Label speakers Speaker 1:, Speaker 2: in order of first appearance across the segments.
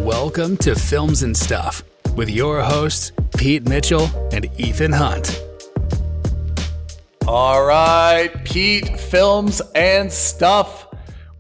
Speaker 1: Welcome to Films and Stuff with your hosts, Pete Mitchell and Ethan Hunt.
Speaker 2: All right, Pete, Films and Stuff.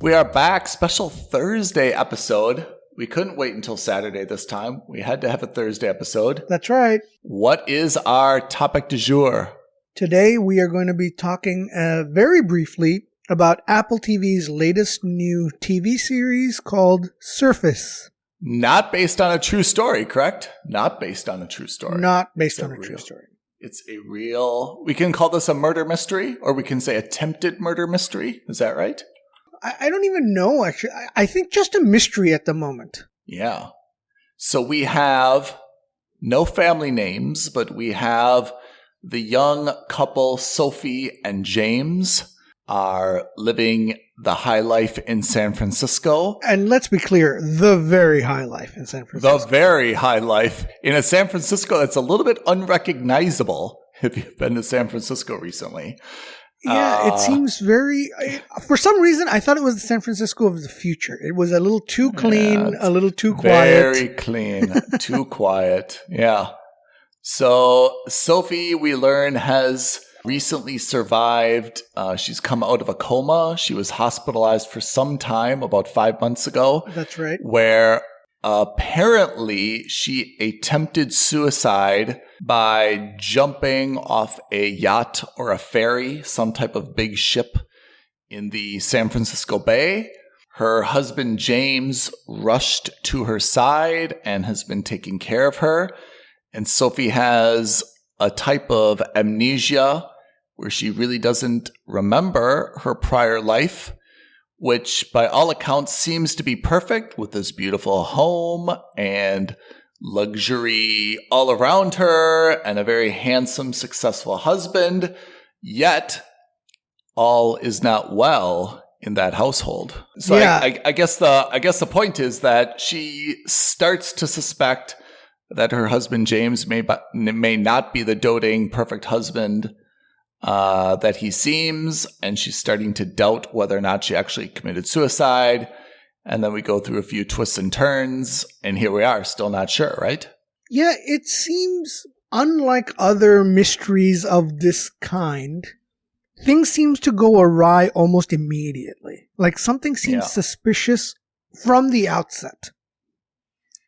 Speaker 2: We are back. Special Thursday episode. We couldn't wait until Saturday this time. We had to have a Thursday episode.
Speaker 3: That's right.
Speaker 2: What is our topic du jour?
Speaker 3: Today we are going to be talking very briefly about Apple TV's latest new TV series called Surface.
Speaker 2: Not based on a true story, correct? Not based on a true story.
Speaker 3: Not based on a true story.
Speaker 2: It's a real, we can call this a murder mystery, or we can say attempted murder mystery. Is that right?
Speaker 3: I don't even know, actually. I think just a mystery at the moment.
Speaker 2: Yeah. So we have no family names, but we have the young couple, Sophie and James, are living the high life in San Francisco.
Speaker 3: And let's be clear, the very high life in San Francisco.
Speaker 2: The very high life in a San Francisco that's a little bit unrecognizable if you've been to San Francisco recently.
Speaker 3: Yeah, it seems very... For some reason, I thought it was the San Francisco of the future. It was a little too clean, a little too quiet.
Speaker 2: Very clean, too quiet. Yeah. So Sophie, we learn, has recently survived. She's come out of a coma. She was hospitalized for some time, about 5 months ago.
Speaker 3: That's right.
Speaker 2: Where apparently she attempted suicide by jumping off a yacht or a ferry, some type of big ship in the San Francisco Bay. Her husband, James, rushed to her side and has been taking care of her. And Sophie has a type of amnesia where she really doesn't remember her prior life, which by all accounts seems to be perfect, with this beautiful home and luxury all around her and a very handsome, successful husband. Yet all is not well in that household. So yeah. I guess the point is that she starts to suspect that her husband James may not be the doting, perfect husband that he seems, and she's starting to doubt whether or not she actually committed suicide. And then we go through a few twists and turns, and here we are, still not sure, right?
Speaker 3: Yeah, it seems unlike other mysteries of this kind. Things seems to go awry almost immediately. Like something seems suspicious from the outset.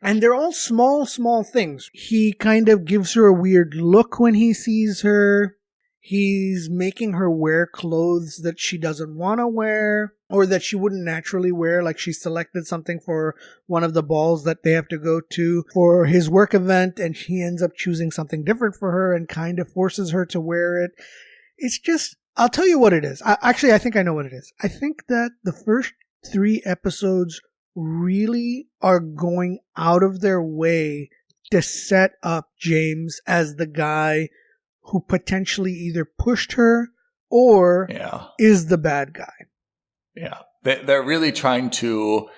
Speaker 3: And they're all small things. He kind of gives her a weird look when he sees her. He's making her wear clothes that she doesn't want to wear, or that she wouldn't naturally wear, like she selected something for one of the balls that they have to go to for his work event, and he ends up choosing something different for her and kind of forces her to wear it. It's just, I'll tell you what it is. I think I know what it is. I think that the first 3 episodes really are going out of their way to set up James as the guy who potentially either pushed her or is the bad guy.
Speaker 2: Yeah. They're really trying to,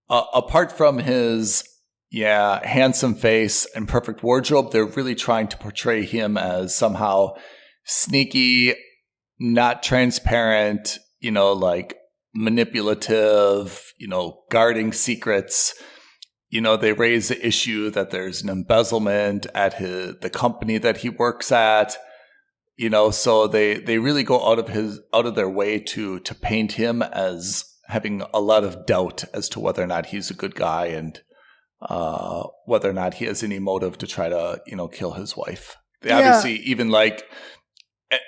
Speaker 2: apart from his handsome face and perfect wardrobe, they're really trying to portray him as somehow sneaky, not transparent, like manipulative, guarding secrets. They raise the issue that there's an embezzlement at the company that he works at. So they really go out of their way to paint him as having a lot of doubt as to whether or not he's a good guy and whether or not he has any motive to try to kill his wife. They obviously even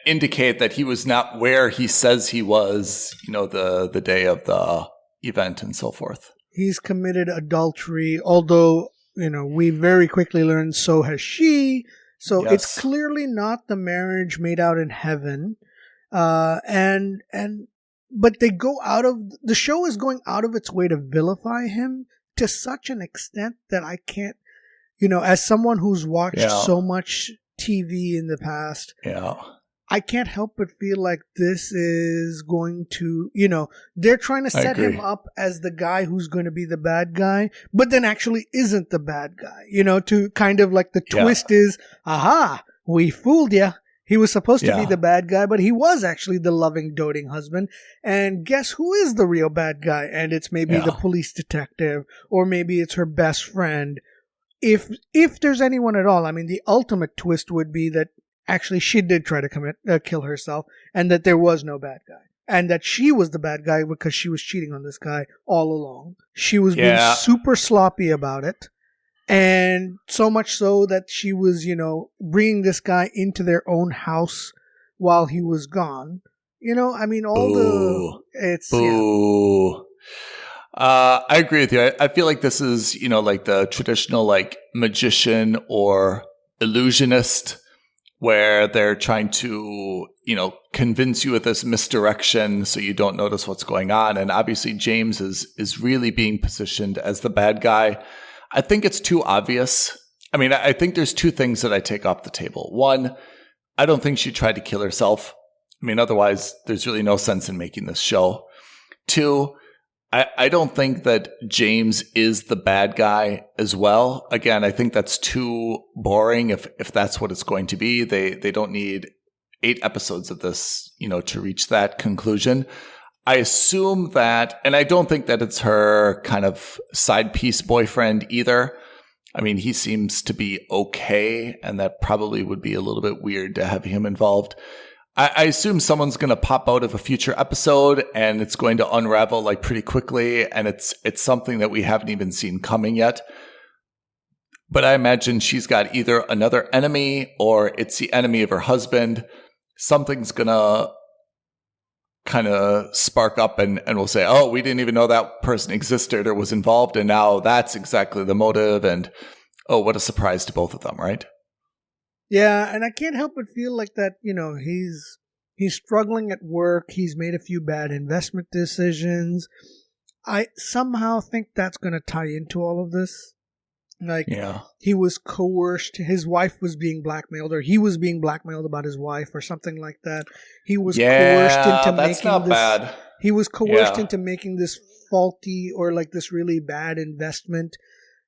Speaker 2: indicate that he was not where he says he was, the day of the event and so forth.
Speaker 3: He's committed adultery, although, we very quickly learn so has she. So it's clearly not the marriage made out in heaven. But the show is going out of its way to vilify him to such an extent that I can't, as someone who's watched so much TV in the past.
Speaker 2: Yeah.
Speaker 3: I can't help but feel like this is going to, they're trying to set him up as the guy who's going to be the bad guy, but then actually isn't the bad guy, to kind of like the twist is, aha, we fooled you. He was supposed to be
Speaker 2: Yeah.
Speaker 3: the bad guy, but he was actually the loving, doting husband. And guess who is the real bad guy? And it's maybe the
Speaker 2: Yeah.
Speaker 3: police detective, or maybe it's her best friend. If there's anyone at all, I mean, the ultimate twist would be that actually she did try to kill herself, and that there was no bad guy, and that she was the bad guy because she was cheating on this guy all along. She was being
Speaker 2: Yeah.
Speaker 3: super sloppy about it. And so much so that she was, bringing this guy into their own house while he was gone. I mean,
Speaker 2: Boo.
Speaker 3: it's,
Speaker 2: Boo. I agree with you. I feel like this is, like the traditional like magician or illusionist where they're trying to, convince you with this misdirection so you don't notice what's going on. And obviously James is really being positioned as the bad guy. I think it's too obvious. I mean, I think there's two things that I take off the table. One, I don't think she tried to kill herself. I mean, otherwise, there's really no sense in making this show. Two, I don't think that James is the bad guy as well. Again, I think that's too boring if that's what it's going to be. They don't need 8 episodes of this, to reach that conclusion. I assume that, and I don't think that it's her kind of side piece boyfriend either. I mean, he seems to be okay, and that probably would be a little bit weird to have him involved. I assume someone's going to pop out of a future episode, and it's going to unravel like pretty quickly, and it's something that we haven't even seen coming yet. But I imagine she's got either another enemy, or it's the enemy of her husband. Something's going to kind of spark up and we'll say, oh, we didn't even know that person existed or was involved, and now that's exactly the motive, and oh, what a surprise to both of them, right?
Speaker 3: Yeah, and I can't help but feel like that, he's struggling at work, he's made a few bad investment decisions. I somehow think that's going to tie into all of this. Like,
Speaker 2: yeah.
Speaker 3: He was coerced, his wife was being blackmailed, or he was being blackmailed about his wife, or something like that. He was coerced into
Speaker 2: that's
Speaker 3: making
Speaker 2: not
Speaker 3: this.
Speaker 2: bad.
Speaker 3: He was coerced into making this faulty or like this really bad investment,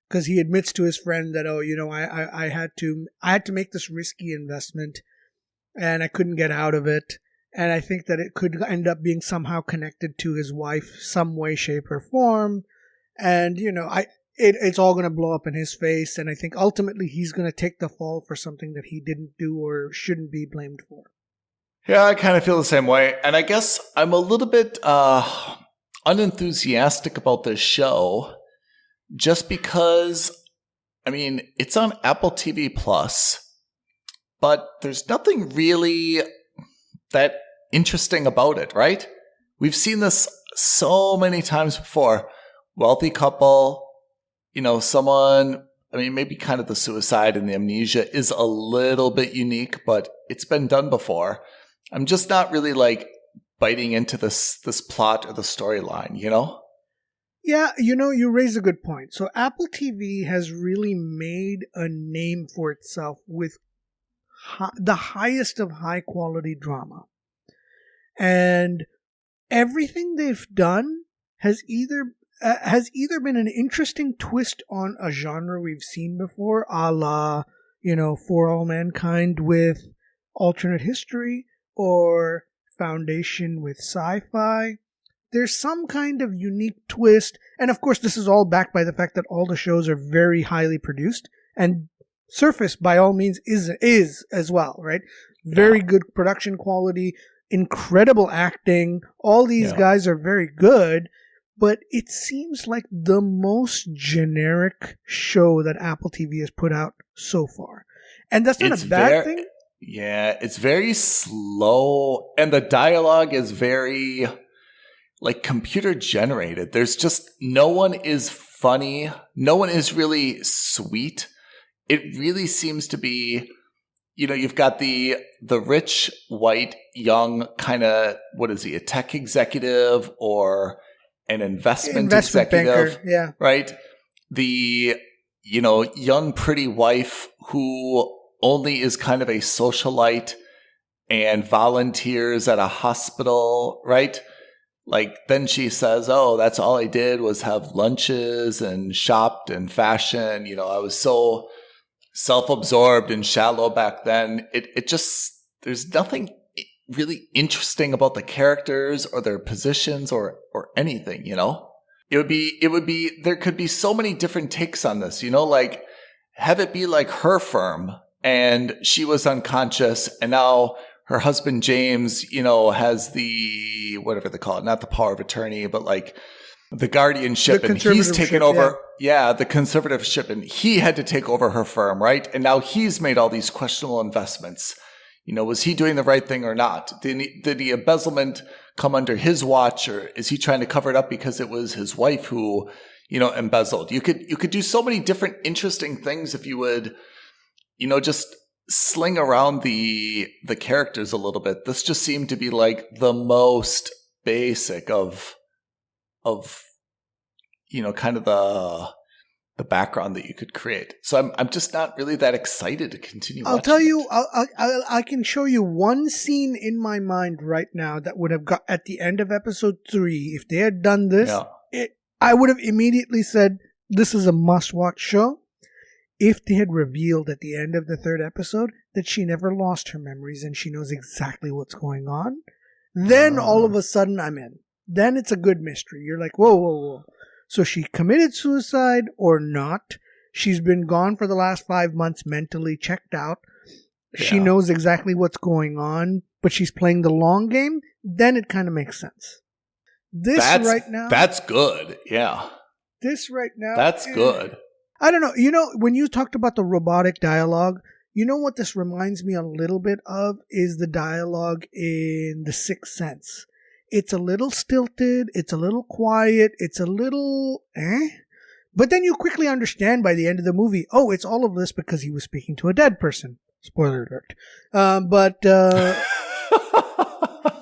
Speaker 3: because he admits to his friend that, I had to make this risky investment, and I couldn't get out of it. And I think that it could end up being somehow connected to his wife, some way, shape, or form. And it's all going to blow up in his face, and I think ultimately he's going to take the fall for something that he didn't do or shouldn't be blamed for.
Speaker 2: Yeah, I kind of feel the same way. And I guess I'm a little bit unenthusiastic about this show just because, I mean, it's on Apple TV Plus, but there's nothing really that interesting about it, right? We've seen this so many times before. Wealthy couple, someone, I mean, maybe kind of the suicide and the amnesia is a little bit unique, but it's been done before. I'm just not really like biting into this plot or the storyline,
Speaker 3: Yeah, you raise a good point. So Apple TV has really made a name for itself with the highest of high quality drama. And everything they've done has either been an interesting twist on a genre we've seen before, a la, For All Mankind with alternate history, or Foundation with sci-fi. There's some kind of unique twist, and of course this is all backed by the fact that all the shows are very highly produced, and Surface by all means is as well, right? Very good production quality, incredible acting, all these guys are very good. But it seems like the most generic show that Apple TV has put out so far. And that's not a bad thing.
Speaker 2: Yeah, it's very slow. And the dialogue is very, like, computer generated. There's just, no one is funny. No one is really sweet. It really seems to be, you've got the rich, white, young kind of, what is he, a tech executive or an investment executive,
Speaker 3: banker,
Speaker 2: right? The, young, pretty wife who only is kind of a socialite and volunteers at a hospital, right? Like, then she says, oh, that's all I did was have lunches and shopped and fashion. I was so self-absorbed and shallow back then. It just there's nothing really interesting about the characters or their positions or anything, you know? It would be, there could be so many different takes on this, you know, like have it be like her firm and she was unconscious and now her husband, James, you know, has the, whatever they call it, not the power of attorney, but like the guardianship, and he's taken over. Yeah, the conservatorship, and he had to take over her firm, right? And now he's made all these questionable investments. You know, was he doing the right thing or not? Did the embezzlement come under his watch, or is he trying to cover it up because it was his wife who, you know, embezzled? You could do so many different interesting things if you would, you know, just sling around the characters a little bit. This just seemed to be like the most basic of you know, kind of the background that you could create. So I'm just not really that excited to continue.
Speaker 3: I'll tell you, I can show you one scene in my mind right now that would have got at the end of episode 3. If they had done this, I would have immediately said this is a must-watch show. If they had revealed at the end of the 3rd episode that she never lost her memories and she knows exactly what's going on, then all of a sudden I'm in. Then it's a good mystery. You're like, whoa, whoa, whoa. So she committed suicide or not. She's been gone for the last 5 months, mentally checked out. Yeah. She knows exactly what's going on, but she's playing the long game. Then it kind of makes sense.
Speaker 2: That's good. Yeah.
Speaker 3: This right now.
Speaker 2: That's good.
Speaker 3: I don't know. You know, when you talked about the robotic dialogue, you know what this reminds me a little bit of is the dialogue in The Sixth Sense. It's a little stilted, it's a little quiet, it's a little but then you quickly understand by the end of the movie, oh, it's all of this because he was speaking to a dead person. Spoiler alert.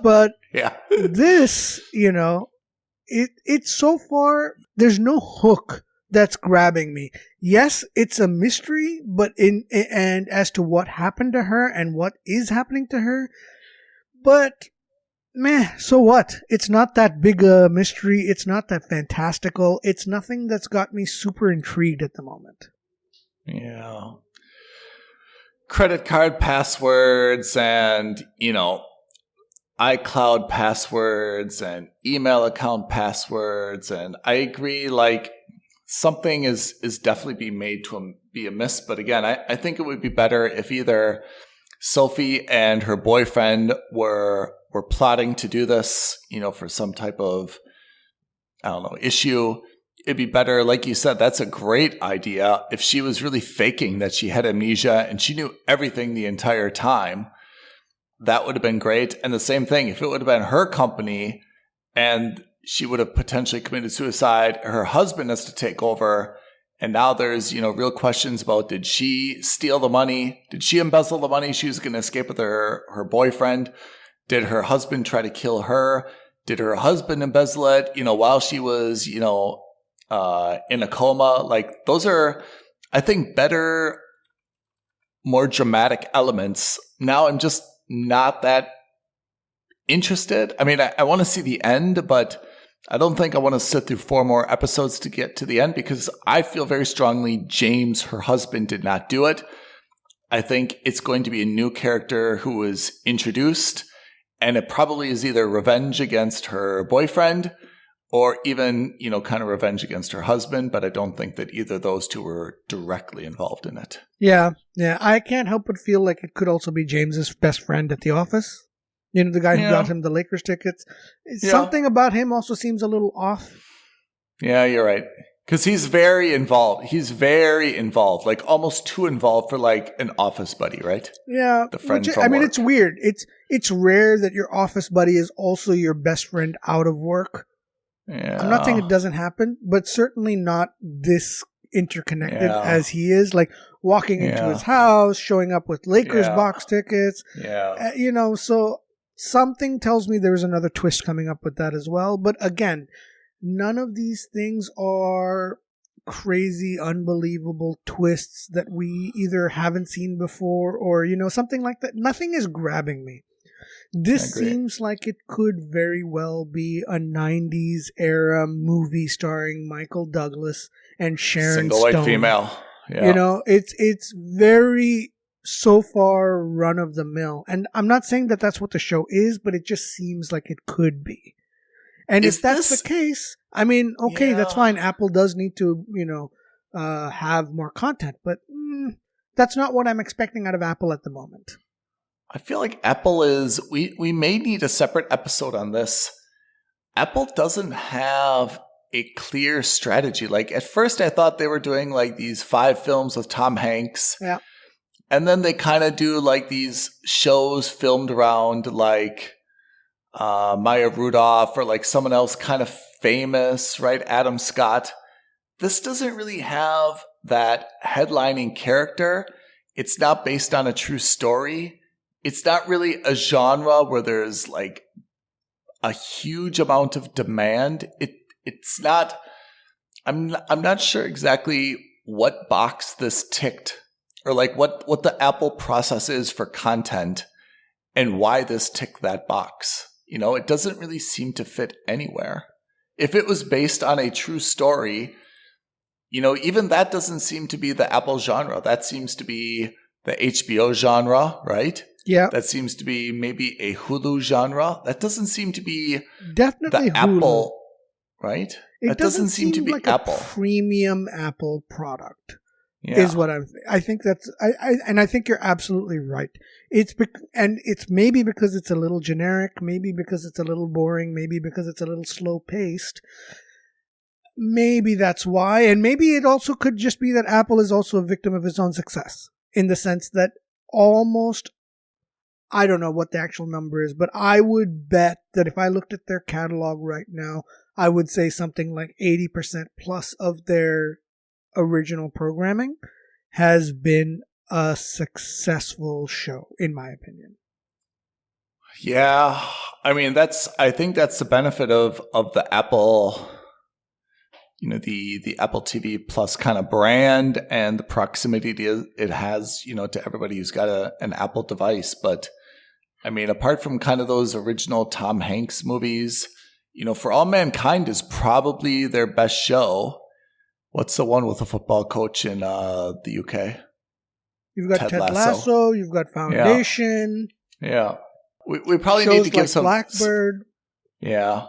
Speaker 3: But
Speaker 2: yeah.
Speaker 3: This, you know, it's so far, there's no hook that's grabbing me. Yes, it's a mystery, but and as to what happened to her and what is happening to her, but meh, so what? It's not that big a mystery. It's not that fantastical. It's nothing that's got me super intrigued at the moment.
Speaker 2: Yeah. Credit card passwords and, you know, iCloud passwords and email account passwords. And I agree, like, something is definitely being made to be amiss. But again, I think it would be better if either Sophie and her boyfriend were plotting to do this, you know, for some type of, I don't know, issue. It'd be better, like you said, that's a great idea. If she was really faking that she had amnesia and she knew everything the entire time, that would have been great. And the same thing, if it would have been her company and she would have potentially committed suicide, her husband has to take over. And now there's, you know, real questions about, did she steal the money? Did she embezzle the money? She was going to escape with her boyfriend. Did her husband try to kill her? Did her husband embezzle it, you know, while she was, you know, in a coma? Like, those are, I think, better, more dramatic elements. Now I'm just not that interested. I mean, I want to see the end, but I don't think I want to sit through 4 more episodes to get to the end, because I feel very strongly James, her husband, did not do it. I think it's going to be a new character who was introduced, and it probably is either revenge against her boyfriend or even, you know, kind of revenge against her husband. But I don't think that either of those two were directly involved in it.
Speaker 3: Yeah. I can't help but feel like it could also be James's best friend at the office. You know, the guy who got him the Lakers tickets. Something about him also seems a little off. Yeah,
Speaker 2: you're right. Because he's very involved. He's very involved, like almost too involved for like an office buddy, right?
Speaker 3: Yeah.
Speaker 2: The friend from work.
Speaker 3: It's weird. It's rare that your office buddy is also your best friend out of work.
Speaker 2: Yeah.
Speaker 3: I'm not saying it doesn't happen, but certainly not this interconnected as he is. Like walking into his house, showing up with Lakers box tickets.
Speaker 2: Yeah.
Speaker 3: You know, so something tells me there's another twist coming up with that as well. But again, none of these things are crazy, unbelievable twists that we either haven't seen before or, you know, something like that. Nothing is grabbing me. This seems like it could very well be a 90s era movie starring Michael Douglas and Sharon
Speaker 2: Single
Speaker 3: Stone.
Speaker 2: white female. Yeah.
Speaker 3: You know, it's very so far run of the mill. And I'm not saying that that's what the show is, but it just seems like it could be. And if that's the case, I mean, okay, that's fine. Apple does need to, have more content, but that's not what I'm expecting out of Apple at the moment.
Speaker 2: I feel like Apple is, we may need a separate episode on this. Apple doesn't have a clear strategy. Like at first I thought they were doing like these 5 films with Tom Hanks.
Speaker 3: Yeah.
Speaker 2: And then they kind of do like these shows filmed around like Maya Rudolph or like someone else kind of famous, right? Adam Scott. This doesn't really have that headlining character. It's not based on a true story. It's not really a genre where there's like a huge amount of demand. It's not, I'm not sure exactly what box this ticked or like what the Apple process is for content and why this ticked that box. It doesn't really seem to fit anywhere. If it was based on a true story, even that doesn't seem to be the Apple genre. That seems to be the HBO genre, right?
Speaker 3: Yeah.
Speaker 2: That seems to be maybe a Hulu genre. That doesn't seem to be
Speaker 3: definitely
Speaker 2: the
Speaker 3: Hulu.
Speaker 2: Apple, right?
Speaker 3: It
Speaker 2: doesn't seem to be
Speaker 3: like
Speaker 2: Apple.
Speaker 3: A premium Apple product.
Speaker 2: Yeah.
Speaker 3: Is what I think that's I think you're absolutely right. It's maybe because it's a little generic, maybe because it's a little boring, maybe because it's a little slow paced. Maybe that's why, and maybe it also could just be that Apple is also a victim of its own success in the sense that almost, I don't know what the actual number is, but I would bet that if I looked at their catalog right now, I would say something like 80% plus of their original programming has been a successful show, in my opinion.
Speaker 2: Yeah. I mean, I think that's the benefit of the Apple, the Apple TV Plus kind of brand and the proximity it has, to everybody who's got an Apple device. But I mean, apart from kind of those original Tom Hanks movies, For All Mankind is probably their best show. What's the one with the football coach in the UK?
Speaker 3: You've got Ted Lasso. You've got Foundation.
Speaker 2: Yeah. We probably
Speaker 3: shows
Speaker 2: need to give
Speaker 3: like
Speaker 2: some
Speaker 3: Blackbird.
Speaker 2: Yeah.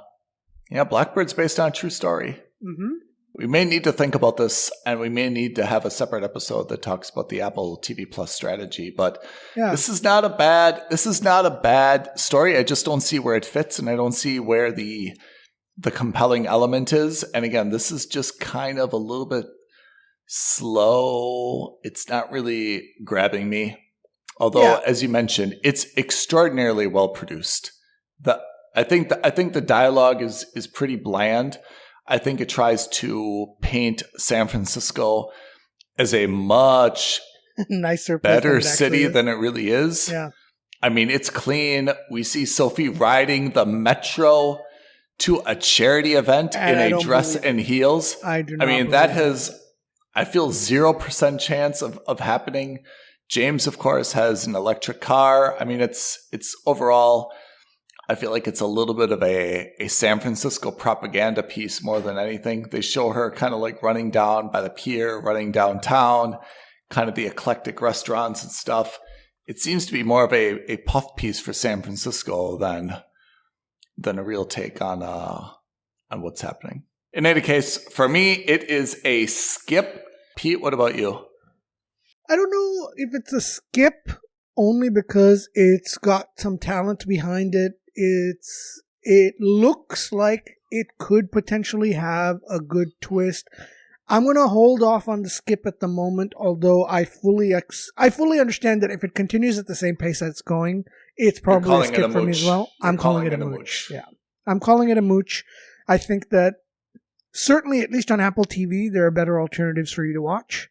Speaker 2: Yeah, Blackbird's based on a true story.
Speaker 3: Mm-hmm.
Speaker 2: We may need to think about this, and we may need to have a separate episode that talks about the Apple TV Plus strategy. But this is not a bad story. I just don't see where it fits, and I don't see where the compelling element is. And again, this is just kind of a little bit slow. It's not really grabbing me. Although, as you mentioned, it's extraordinarily well produced. I think the dialogue is pretty bland. I think it tries to paint San Francisco as a much
Speaker 3: nicer,
Speaker 2: better city than it really is.
Speaker 3: Yeah.
Speaker 2: I mean, it's clean. We see Sophie riding the metro to a charity event in a dress and heels.
Speaker 3: I do not.
Speaker 2: I mean, that has, I feel 0% chance of happening. James, of course, has an electric car. I mean, it's overall, I feel like it's a little bit of a San Francisco propaganda piece more than anything. They show her kind of like running down by the pier, running downtown, kind of the eclectic restaurants and stuff. It seems to be more of a puff piece for San Francisco than a real take on what's happening. In any case, for me, it is a skip. Pete, what about you?
Speaker 3: I don't know if it's a skip, only because it's got some talent behind it. It looks like it could potentially have a good twist. I'm going to hold off on the skip at the moment, although I fully understand that if it continues at the same pace that it's going, it's probably a skip for me as well. I'm calling it a mooch. Yeah. I'm calling it a mooch. I think that certainly, at least on Apple TV, there are better alternatives for you to watch.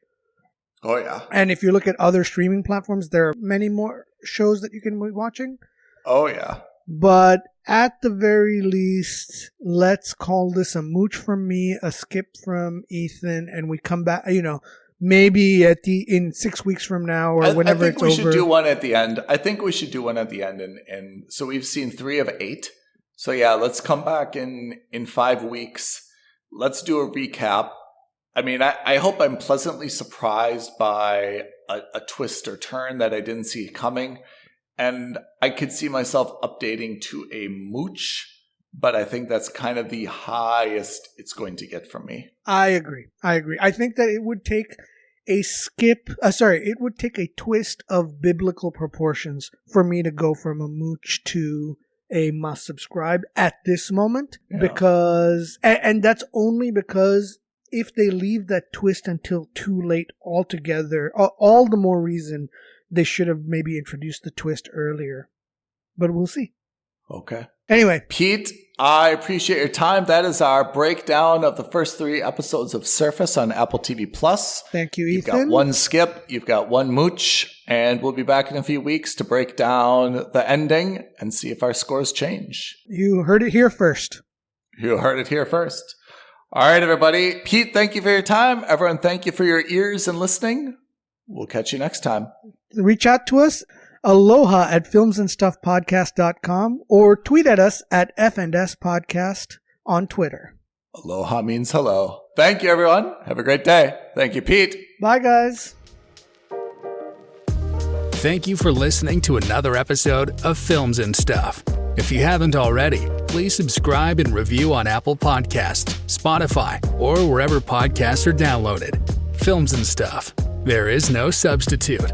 Speaker 2: Oh, yeah.
Speaker 3: And if you look at other streaming platforms, there are many more shows that you can be watching.
Speaker 2: Oh, yeah.
Speaker 3: But at the very least, let's call this a mooch from me, a skip from Ethan, and we come back, maybe in 6 weeks from now or whenever it's over.
Speaker 2: I think we should do one at the end. And so we've seen 3 of 8. So yeah, let's come back in 5 weeks. Let's do a recap. I mean, I hope I'm pleasantly surprised by a twist or turn that I didn't see coming. And I could see myself updating to a mooch, but I think that's kind of the highest it's going to get from me.
Speaker 3: I agree. I think that it would take it would take a twist of biblical proportions for me to go from a mooch to a must subscribe at this moment, because, and that's only because if they leave that twist until too late altogether, all the more reason they should have maybe introduced the twist earlier. But we'll see.
Speaker 2: Okay.
Speaker 3: Anyway.
Speaker 2: Pete, I appreciate your time. That is our breakdown of the first 3 episodes of Surface on Apple TV+.
Speaker 3: Thank you,
Speaker 2: You've
Speaker 3: Ethan.
Speaker 2: got 1 skip, you've got 1 mooch, and we'll be back in a few weeks to break down the ending and see if our scores change.
Speaker 3: You heard it here first.
Speaker 2: You heard it here first. All right, everybody. Pete, thank you for your time. Everyone, thank you for your ears and listening. We'll catch you next time.
Speaker 3: Reach out to us, aloha at filmsandstuffpodcast.com, or tweet at us at F&S Podcast on Twitter.
Speaker 2: Aloha means hello. Thank you, everyone. Have a great day. Thank you, Pete.
Speaker 3: Bye, guys.
Speaker 1: Thank you for listening to another episode of Films and Stuff. If you haven't already, please subscribe and review on Apple Podcasts, Spotify, or wherever podcasts are downloaded. Films and Stuff. There is no substitute.